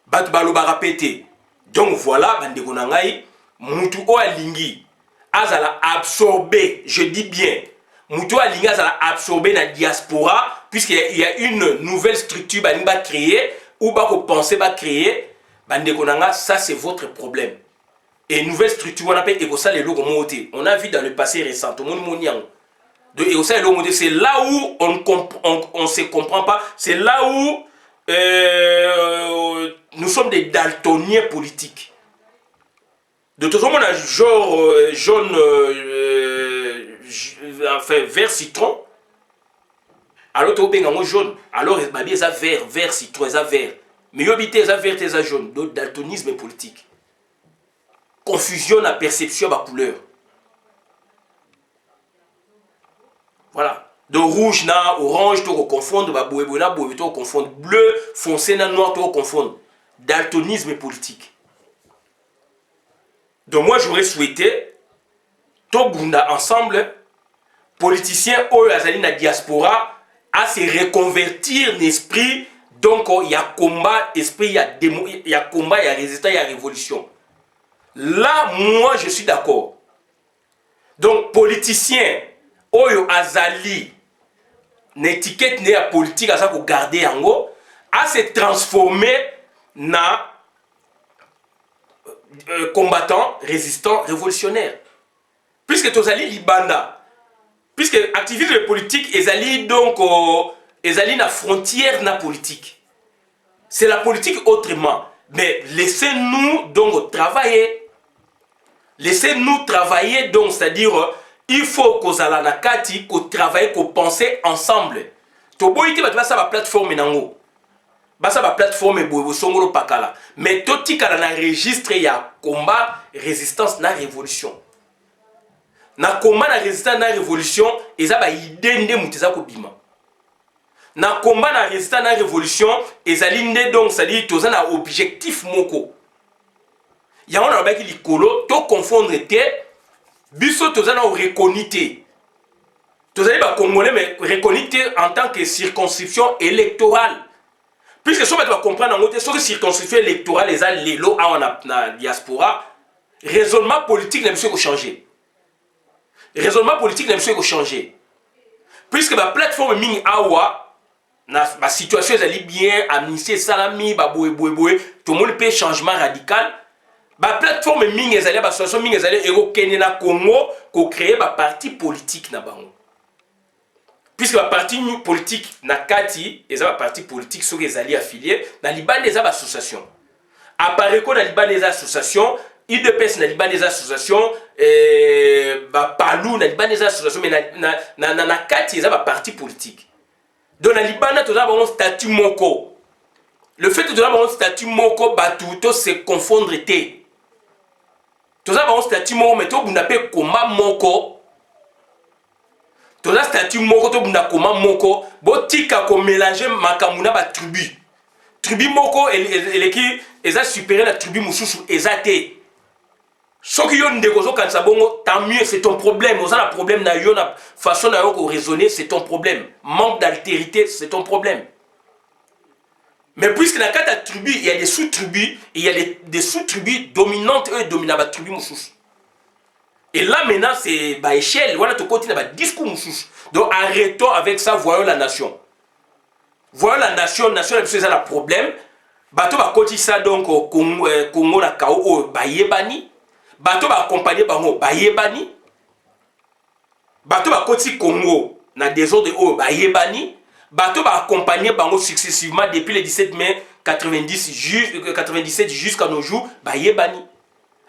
Bat balobaka pété. Donc voilà bandeko na ngai mutu o alingi azala absorbé, je dis bien. Mutu alingi azala absorbé na diaspora puisqu'il y a une nouvelle structure ba créer ou ba ko penser ba créer bandeko na nga ça c'est votre problème. Et nouvelle structure on appelle ekosa le logo moté. On a vu dans le passé récent tout le monde moniang. C'est là où on ne se comprend pas. C'est là où nous sommes des daltoniens politiques. De toute façon, on a genre jaune, enfin vert citron. Alors, tu as jaune. Alors, il y a vert citron, il y a vert. Mais il y a vert, il y a jaune. Donc, daltonisme politique. Confusion à perception à couleur. Voilà. De rouge na orange, tu confondre, tu confondre bleu, foncé na noir, tu confondre. Daltonisme politique. Donc moi j'aurais souhaité, tout bunda ensemble, politiciens ou azali na diaspora, à se reconvertir l'esprit. Donc il y a combat, esprit, il y a démo, il y a combat, il y a résistance, il y a révolution. Là, moi je suis d'accord. Donc politiciens, oyo azali l'étiquette n'est à politique à ça pour garder en haut à se transformer na combattant, résistant, révolutionnaire. Puisque tous ali libanda, puisque activisme politique ezali donc ezali na frontière na politique. C'est la politique autrement. Mais laissez-nous donc travailler. Laissez-nous travailler donc, c'est-à-dire il faut qu'on aille na kati, qu'on travaille, qu'on pense ensemble. To boyite ba ça ba plateforme nango. Ba ça ba plateforme boy songolo pakala. Mais to tikala na registre ya combat, résistance na révolution. Na combat na résistance na révolution, eza ba idée nde muteza ko bima. Na combat na résistance na révolution, ezali nde donc c'est-à-dire toza na objectif moko. Ya on a ba ki likolo to confondre te biso tozana reconnaître. Tozali ba congolais mais reconnaître en tant que circonscription électorale. Puisque si on va comprendre en côté sur circonscription électorale les allélo à la diaspora, raisonnement politique n'a pas changé. Raisonnement politique n'a pas changé. Puisque la plateforme ming awa la situation est bien amnistie salami ba boé tout le monde peut changement radical. La plateforme ming ezali ba situation ming ezali ero kene na Congo ko créer ba parti politique na bango. Puisque la parti politique na kati ezali ba parti politique so ezali affilié na Liban des associations. Apparaît ko na Liban des associations, IDPS na Liban des associations ba Palou na Liban des associations mais na kati ezali ba parti politique. Donc na Liban na toza ba un statut moko. Le fait de avoir un statut moko batuto se confondre té. Toza ba un statut moko mais to bunda pe koma moko. Toza statut moko to bunda koma moko, botika ko mélanger makamuna ba tribu. Tribu moko elle qui eza supérieur à la tribu mususu ezate. Soki yo ndeko zo kanisa bongo tant mieux, c'est ton problème. Oza la problème na yo na façon na yo ko raisonner, c'est ton problème. Manque d'altérité, c'est ton problème. Mais puisque dans la tribu, il y a des sous-tribus, il y a des sous-tribus dominantes et dominantes, la tribu moussous. Et là maintenant, c'est à échelle, voilà, tu continues à discours moussous. Donc arrêtons avec ça, voyons la nation. Voyons la nation, c'est un problème. Bateau va continuer ça donc au Congo, na Kao, Bayebani. Bateau va accompagner Bango, Bayebani. Bateau va continuer Congo, na désordre au Bayebani. Bateau va accompagner Bango successivement depuis le 17 mai 97 jusqu'à nos jours, Bayebani.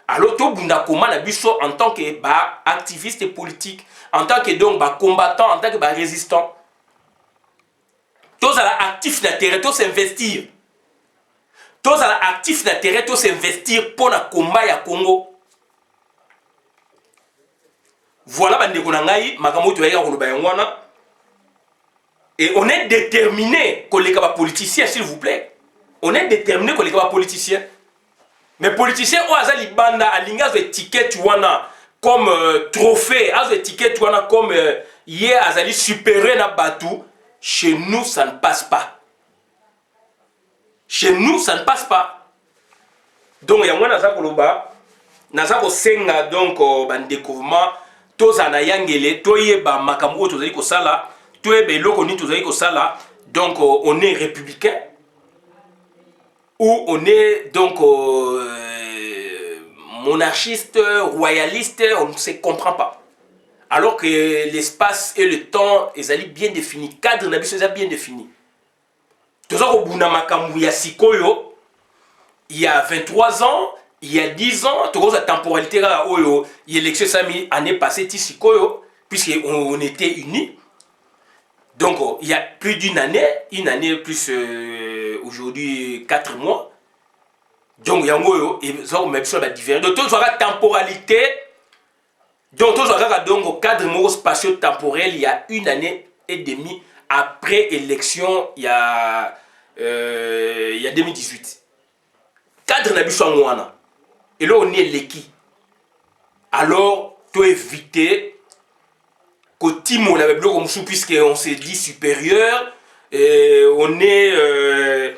Alors, tout bunda koma na biso en tant que activiste politique, en tant que donc combattant, en tant que résistant. Tous à actif d'intérêt, tous s'investir. Tous à actif d'intérêt, tous s'investir pour le combat ya Congo. Voilà, bandeko na ngai, makambo to ya koloba yangwana. Et on est déterminé qu'on les capables politiciens, s'il vous plaît. On est déterminé qu'on les capables politiciens. Mais politiciens, on a des bandes à l'ingas de tickets comme trophée, à des tickets comme hier, à des supérieurs na batou. Chez nous, ça ne passe pas. Chez nous, ça ne passe pas. Donc, il y a un Koloba, Nazako Senga, donc, un découvrement, Tozana Yangele, Toyeba Makambo, Tozayiko Sala, Toyebe Lokoni, Tozayiko Sala, donc, on est républicain, ou on est, donc, monarchiste, royaliste, on ne se comprend pas. Alors que l'espace et le temps, ils allaient bien définis, le cadre est bien défini. Tozako Buna Makambo Yasikoyo, il y a 23 ans, il y a 10 ans, tu vois la temporalité là, l'élection Sami année passée, puisqu'on était unis. Donc, il y a plus d'une année plus aujourd'hui 4 mois. Donc, il y a même chose la différence. Donc, tu vois la temporalité, donc, tu vois le cadre spatio-temporel, il y a 1 année et demie après l'élection, il y a 2018. Cadre na biso ngwana. Et là on est l'équipe. Alors tu éviter que Timo la bloc comme sous puisque on s'est dit supérieur et on est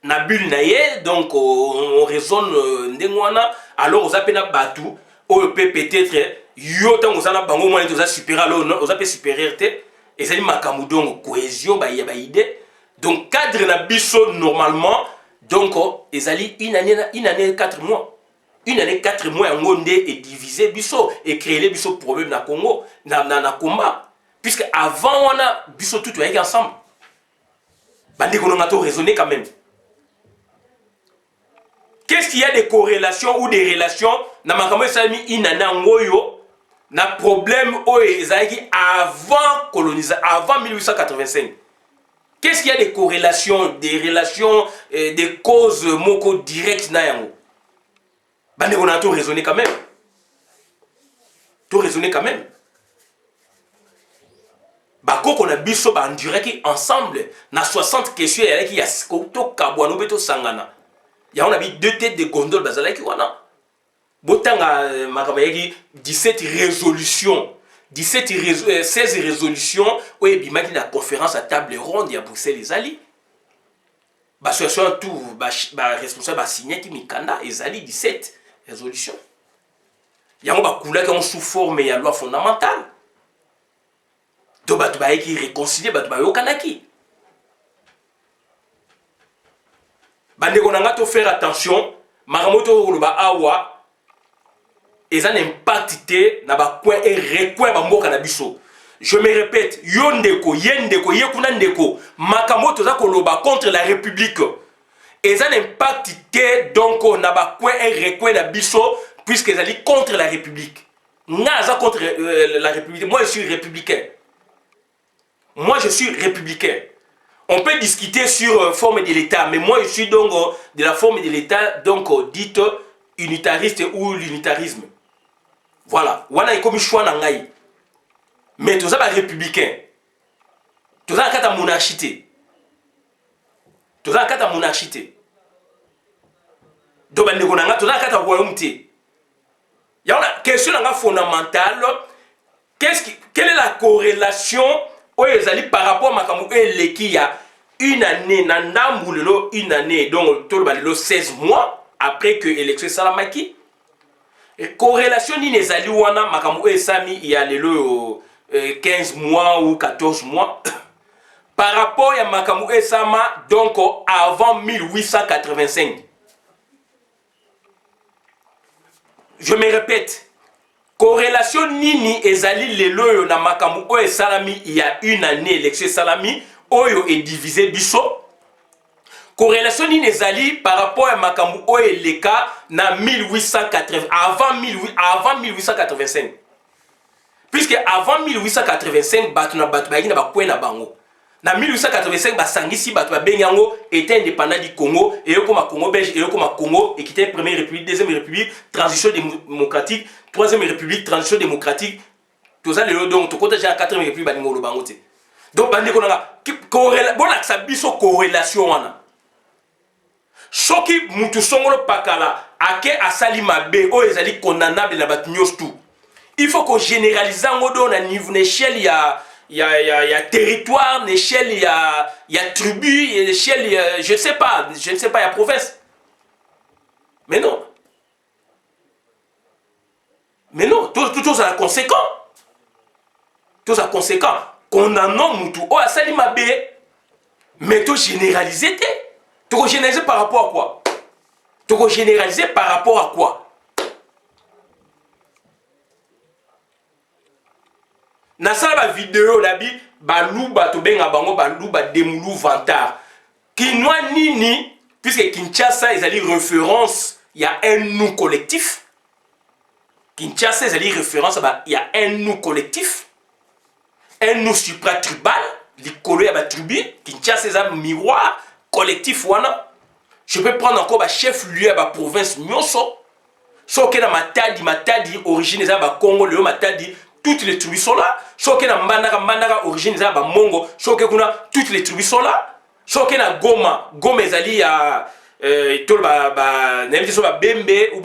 Nabul naye donc on raisonne ndengwana alors on appelle na batu on peut peut-être yo tant on a bango moins on a supérieur on a supériorité et ça dit makamudongo cohésion ba ya ba idée. Donc, cadre na biso normalement, donc, ils allaient 1 année 4 mois. 1 année 4 mois, on est divisé biso et créer les biso problème na Congo, na combat. Puisque avant, on a biso tout ensemble. Bande qu'on a tout raisonné quand même. Qu'est-ce qu'il y a des corrélations ou des relations na makambo sami 1 année ngoyo na problème o ezaki avant colonisation, avant 1885. Qu'est-ce qu'il y a des corrélations, des relations, des causes moko directes na yango? Bande on a tout raisonné quand même. Tout raisonné quand même. Bako qu'on a biso ba enduré ensemble na 60 questions il y a qui ya to kabwa no beto sangana. Ya on a mis 2 têtes de gondole bazala ki wana. Botanga makaba yaki 17 résolutions. 16 résolutions où il y a la conférence à table ronde à Bruxelles les alliés. Tout responsable signé qui mikanda les alliés 17 résolutions. Il y a un qui sous forme de loi fondamentale. Donc qui réconcilier kanaki. Bande konanga to faire attention, maramoto loba awa et ça n'impacte na ba coin et recoin ba mboka na biso. Je me répète, yondeko yendeko yekuna ndeko makamoto za koloba contre la République. Et ça n'impacte donc na ba coin et recoin na biso puisque ça dit contre la République. Naza contre la République. Moi je suis républicain. Moi je suis républicain. On peut discuter sur forme de l'État, mais moi je suis donc de la forme de l'État donc dite unitariste ou l'unitarisme. Voilà, wana ikomi choix na ngai. Mais tout ça ba républicain. Tout ça kata monarchité. Tout ça kata monarchité. Donc ba ndeko nanga tout ça kata royauté. Ya una question nanga fondamentale, quelle est la corrélation par rapport à makambo eleki ya 1 année na ndambulelo 1 année donc tout le 16 mois après que élection salamaki. Corrélation ni nezali wana makambo esami il y a lelo 15 mois ou 14 mois par rapport à makambo esama donc avant 1885. Je me répète, corrélation nini ezali lelo na makambo esalami il y a 1 année élection salami oyo est divisé biso. Corrélation ni nezali par rapport à makambu o eleka na 1880 avant 1885. Puisque avant 1885 batu na ba point na bango. Na 1885 ba sangisi batu ba benyango était indépendant du Congo et comme Congo belge et comme Congo et qui était première république, deuxième république, transition démocratique, troisième république, transition démocratique. Tout ça le donc to kota ja quatrième république ba ngolo bango te. Donc bande ko nga bon aksa biso corrélation wana. Soki mutu songolo pakala ake asali mabe o ezali condamnable na batu nyos tout. Il faut qu'on généralise ngodo na niveau échelle ya y a territoire, l'échelle, il y a tribu, il y a l'échelle, je ne sais pas, il y a province. Mais non. Mais non, tout ça est conséquent. Tout ça est conséquent. Condamnons Moutou. Oh, ça il m'a bé. Mais tout généralisé, tout généralisé par rapport à quoi? Tout généralisé par rapport à quoi? Dans la vidéo, nabi baluba to benga bango baluba demulu vantard. Kinwa nini, puisque Kinshasa ils allaient référence, il y a un nous collectif. Kinshasa ils allaient référence, il y a un nous collectif, un nous supratribal, les collés à la tribu. Kinshasa c'est un miroir collectif wana. Je peux prendre encore le chef-lieu à la province Nyoso. Sauf que dans Matadi, origine des Congo, le Matadi, toutes les tribus sont là. Sauf que dans Mandara, origine des Mongo, sauf que toutes les tribus sont là. Sauf que dans Goma ezali à Bembe ou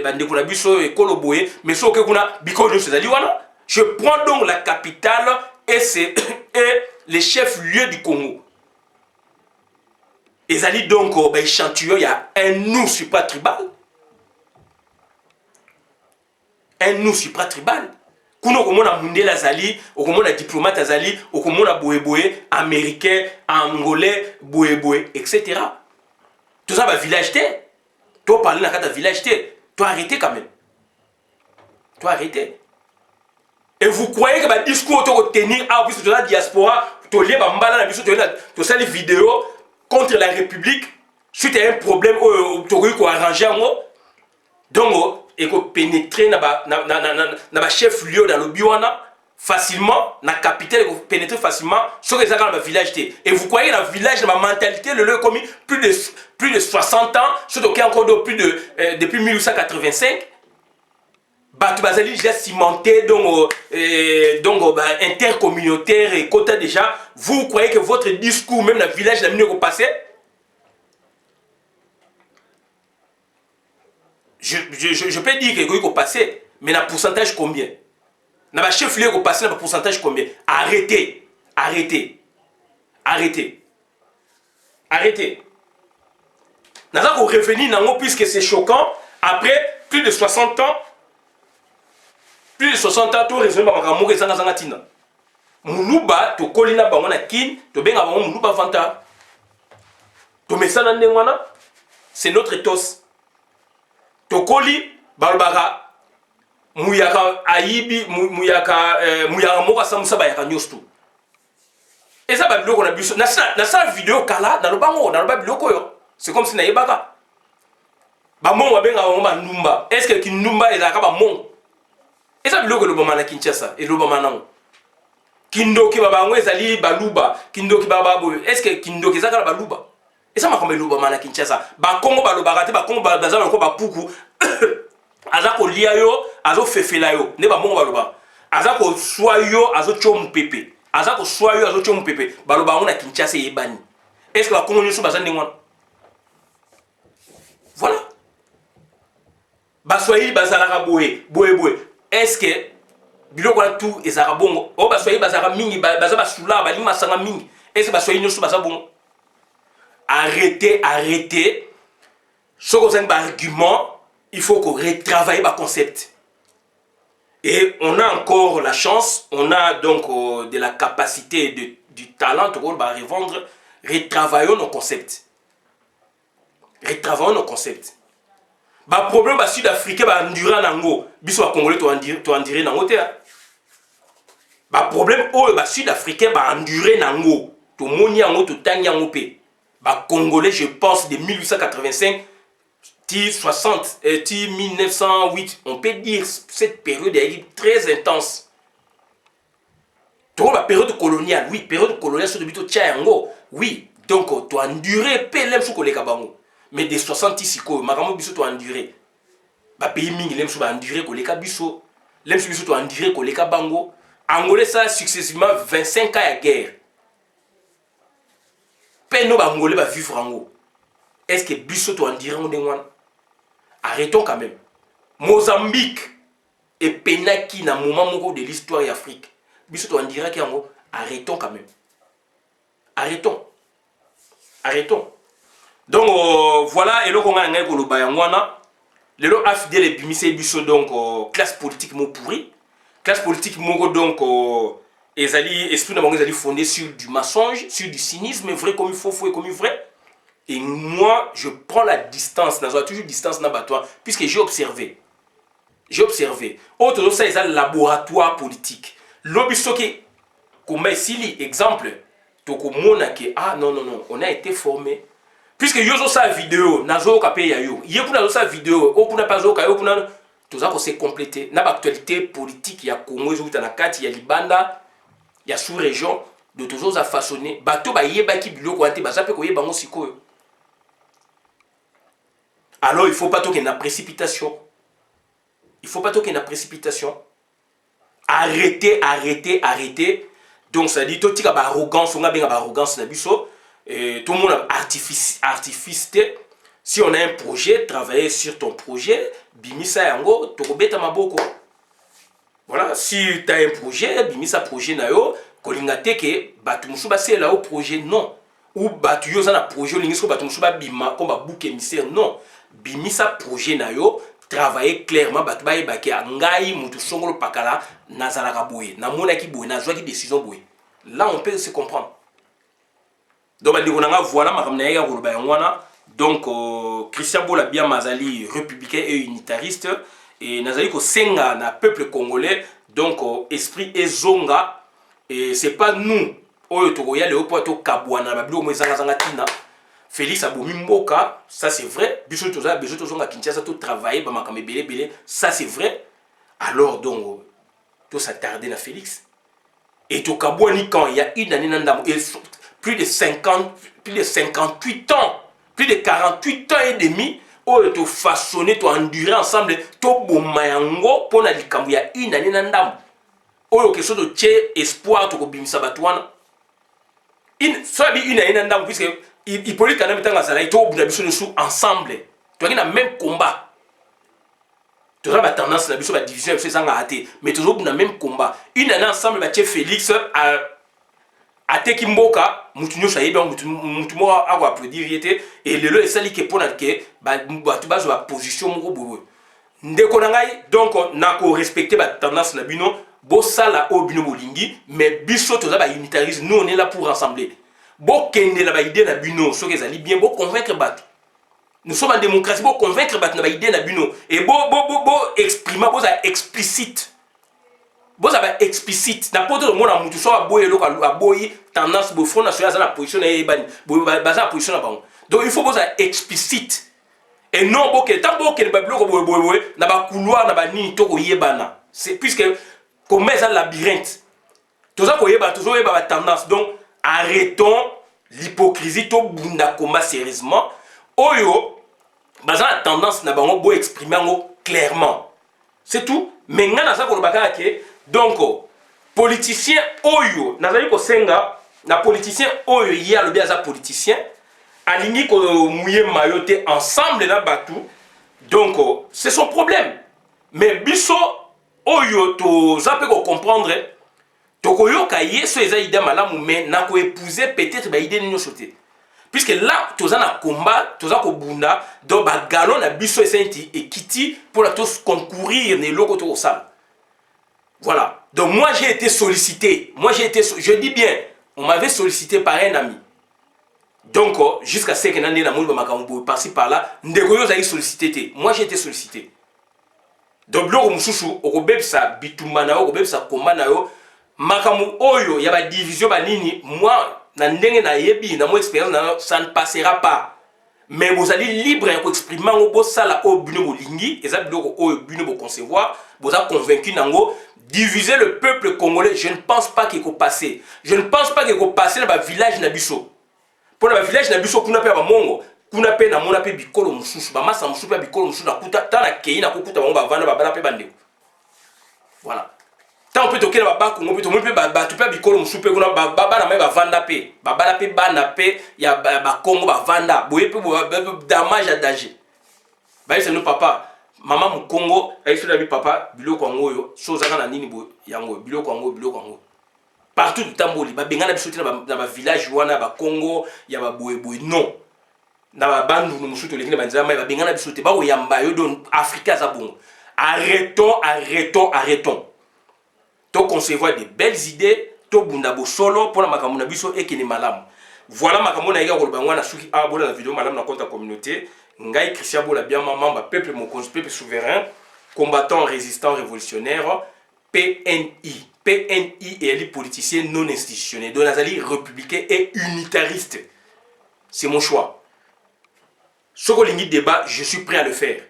Bandekuna Biso et Koloboye, mais sauf que Bikojo ezali wana. Je prends donc la capitale et c'est les chefs-lieux du Congo. Ezali donc échantillon, il y a un nous supratribal. Un nous supratribal. Kuno komona Mundela Zali, okomona diplomate Azali, okomona boé américain, angolais, boé, etc. Tout ça va village T. Toi parler dans le village T. Toi arrêtez quand même. Toi arrêtez. Et vous croyez que le discours que tenir à plus de la diaspora, tu lis tu sais les vidéos contre la République, suite à un problème tu as arrangé en haut. Donc, et que pénétrer dans le chef-lieu dans le Biwana facilement, dans la capitale, pénétrer facilement sur les dans le village. Et vous croyez que dans le village, dans la mentalité, le lieu commis plus de 60 ans, surtout qu'il y a encore depuis 1885, Batu Bazali déjà cimenté, donc intercommunautaire et quota déjà. Vous croyez que votre discours, même dans le village, dans le milieu passé, je peux dire que vous passez, mais dans le pourcentage combien? Dans le chef-lieu, vous passez dans le pourcentage combien? Arrêtez. Nous allons revenir puisque c'est choquant. Après plus de 60 ans, tout résolu par Ramour et Zangatina. Moulouba, tu colles na bango na kin, tu benga bango Moulouba vanta. Tu mets ça dans le c'est notre ethos. Tokoli balbara muyaka aibi muyaka moka samusa ba yaka nyostu. Et ça ba biloko na biso na sa vidéo kala na lobango na loba biloko yo. C'est comme si na yebaka. Ba mon wa benga ba numba. Est-ce que kinumba ezaka ba mon? Et ça biloko lo bama na Kinshasa et lo bama nango. Kindoki ba bango ezali baluba, kindoki ba babo. Est-ce que kindoki ezaka baluba? Et ça m'a comme le Bamana Kinshasa. Ba Congo ba lo barate ba Congo ba bazalo ko ba puku. Azako liayo, azo fefelayo. Ne ba mongo ba lo ba. Azako soyo, azo chom pepe. Azako soyo, azo chom pepe. Ba lo ba on a Kinshasa e bani. Est-ce que ba Congo nyoso bazane ngwana? Voilà. Ba soyi bazalaka boé. Est-ce que biloko la tout ezaka bongo? O ba soyi bazaka mingi bazaba sula ba lima sanga mingi. Est-ce que ba soyi nyoso bazaba bongo? Arrêtez. Ce qu'on a un argument, il faut qu'on retravaille le concept. Et on a encore la chance, on a donc de la capacité, du talent pour revendre. Retravaillons nos concepts. Le problème est sud-africain, endurant nango, biso congolais, tu endurer nango te. Le problème est sud-africain, endurer nango, tu moni nango, tu tangi nango pe. Congolais, je pense, de 1885, 60, 1908, on peut dire cette période est très intense. La période coloniale, oui, période coloniale sur le buto tchayango, oui, donc tu as enduré, mais de 66, makambo biso tu as enduré. Pays mingi, l'aime sous enduré, koleka biso, l'aime sous biso tu as enduré, koleka bango. Angolais, ça successivement 25 ans à guerre. Nous Bangolais va vivre en haut. Est-ce que Bissot en dirait on arrêtons quand même. Mozambique et Penaki dans le moment de l'histoire d'Afrique. Bissot en dirait qu'en haut. Arrêtons quand même. Arrêtons. Arrêtons. Donc voilà, et le qu'on a un égo le bayangwana. Le lot affidèle et bimise biso donc classe politique mo pourri. Classe politique mo donc ezali esprit na bango ezali fondé sur du mensonge, sur du cynisme, vrai comme il faut, faux comme il vrai. Et moi, je prends la distance, je toujours distance na batoi puisque j'ai observé. J'ai observé. Autre ça c'est un laboratoire politique. L'obiso qui comme ici exemple, toko mona que ah non non non, on a été formé. Puisque yo sa vidéo, nazo kapé ya yo. Yé pour nazo sa vidéo, o pour na pas zo ka yo pour na tout ça ko c'est complété. Na actualité politique ya Congo zo na kati ya Libanda, ya sous-région de toujours à façonner. Bato ba yeba ki biloko ante ba zape ko yeba ngo sikoyo. Alors il faut pas toquer na précipitation. Il faut pas toquer na précipitation. Arrêtez, arrêtez, arrêtez. Donc ça dit tout tika ba arrogance, on a bien ba arrogance na biso. Et tout le monde artifice. Si on a un projet, travailler sur ton projet, bimisa yango, tokobeta maboko. Voilà, si tu as un projet, bimisa projet na yo, kolingate ke batu musu ba se la au projet non. Ou batu yo za na projet lingiso batu musu ba bima comme ba bouc émissaire non. Bimisa projet na yo, travailler clairement batu ba yeba ke ngai mutu songolo pakala nazalaka boye, na mona ki boye, na zwa ki décision boye. Là on peut se comprendre. Donc, voilà, donc Christian Bola bien Mazali, républicain et unitariste, et Nazali ko senga na peuple congolais, donc esprit ezonga, et c'est pas nous, oyo tokoya le opoto kabwana, babilo mwezanga zanga tina, Félix Abomi Mboka, ça c'est vrai, biso toza zonga Kinshasa to travailler, ba makame belé belé, ça c'est vrai. Alors donc, tout s'attarder na Félix. Et to kabwani quand il y a une année nandamo, plus de 58 ans, plus de 48 ans et demi, où tu façonné, tu enduré ensemble, tu bomayango pour na likambu ya une année nandam. Où quelque chose de tché espoir tu kobimisa batwana. Soit une année nandam puisque il peut quand même être dans la tu bonabiso nous ensemble. Tu as le même combat. Tu as la tendance la biso la division c'est ça raté, mais toujours dans le même combat. Une année ensemble ba tché Félix Ateki Mboka, mutunyo saïba, mutumo a applaudir yete, et le lot est sali que pour n'atke, tu bases la position moko bobo. Ndeko nangai, donc nako respecter la tendance na bino, bo sala o bino bolingi, mais biso toza ba unitarisme, nous on est là pour rassembler. Bo kende la ba idée na bino, so que zali bien, bo convaincre bat. Nous sommes en démocratie, bo convaincre bat na ba idée na bino, et bo exprimer, bo za explicite. Vous avez explicite. N'importe le monde a moutou soit aboyé tendance au front national à la position et la position là-bas. Donc il faut vous explicite. Et non boké tant boké le bablo na ba couloir na ba ni to ko yebana. C'est puisque comme ça labyrinthe. Tout ça ko yeba toujours yeba tendance. Donc arrêtons l'hypocrisie to bunda koma sérieusement. Oyo baza la tendance na bango bo exprimer clairement. C'est tout. Mais ngana ça ko bakaka ke donc, politicien oyo, nazali ko senga, na politicien oyo y a le bien za politicien, alingi ko mouye mayote ensemble na batu, donc c'est son problème. Mais biso oyo to zape ko comprendre, to ko yoka yeso eza ide malamu mais na ko épouser peut-être ba ide nyo sote. Puisque là, toza na combat, toza ko bunda, donc ba galon na biso esenti ekiti pour la tous concourir ne loko to sala. Voilà. Donc moi j'ai été sollicité. Je dis bien, on m'avait sollicité par un ami. Donc jusqu'à ce que nande na moulba makambo par-ci par-là, ndeko yo zali sollicité. Moi j'ai été sollicité. Donc bloko mususu okobebisa bitumba na yo, okobebisa komba na yo, makambo oyo ya ba division ba nini, moi na ndenge na yebi na mo expérience na ça ne passera pas. Mais vous allez libre à exprimer au sala au bino bolingi, et ça biloko au bino bo concevoir, vous avez convaincu nango diviser le peuple congolais. Je ne pense pas qu'il faut passer. Je ne pense pas qu'il faut passer dans le village nabiso. Pour le village nabiso kuna pe ba mongo, kuna pe na mona pe bikolo mususu, ba masa mususu pe bikolo mususu na kuta tana kei na kukuta bango ba vanda ba bana pe bande. Voilà. Tant on peut toquer la baba on peut tomber ba tu pe bikolo mususu pe kuna ba bana me ba vanda pe. Ba bana pe bana pe ya ba Congo ba vanda. Boye pe damage à danger. Ba c'est nous papa. Maman mu Congo, aïe sur la vie papa, biloko ngoyo, chose na nini bo yango, biloko ngo. Par partout du tamboli ba bengana biso na ba village wana ba Congo ya ba boyeboy non na ba bandu no musuto lekine banzela mai ba bengana biso te ba o yamba yo don Africa za bongo. Arrêtons. To concevoir de belles idées, to bunda bo solo pour la makambo na biso et kini malam. Voilà makambo na yeka ko bangwa na suki abola na vidéo malam na compte communauté. Ngai Christian Bola bien maman ba peuple mokonzi peuple souverain, combattant résistant révolutionnaire PNI. PNI et les politiciens non institutionnels. Donc nazali républicain et unitariste. C'est mon choix. Ce qu'on limite débat, je suis prêt à le faire.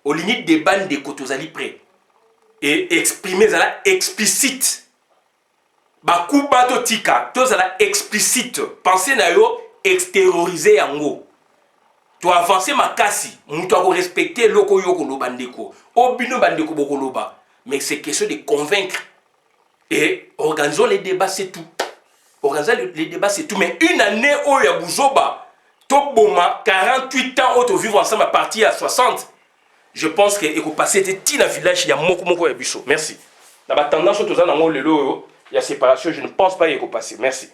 Au limite débat de kotozali prêt. Et exprimer ça explicite. Bakou bato tika, to ça explicite. Pensez na yo extérioriser yango. Tu avancer makasi, mutu ko respecter loko yoko lo bandeko. Obino bandeko boko loba. Mais c'est question de convaincre. Et organisons les débats, c'est tout. Organisons les débats, c'est tout. Mais une année où il y a Bouzoba, Toboma, 48 ans, où tu vivre ensemble à partir à 60. Je pense que il faut passer tout le village, il y a moko et biso. Merci. Dans la tendance, il y a séparation, je ne pense pas qu'il faut passer. Merci.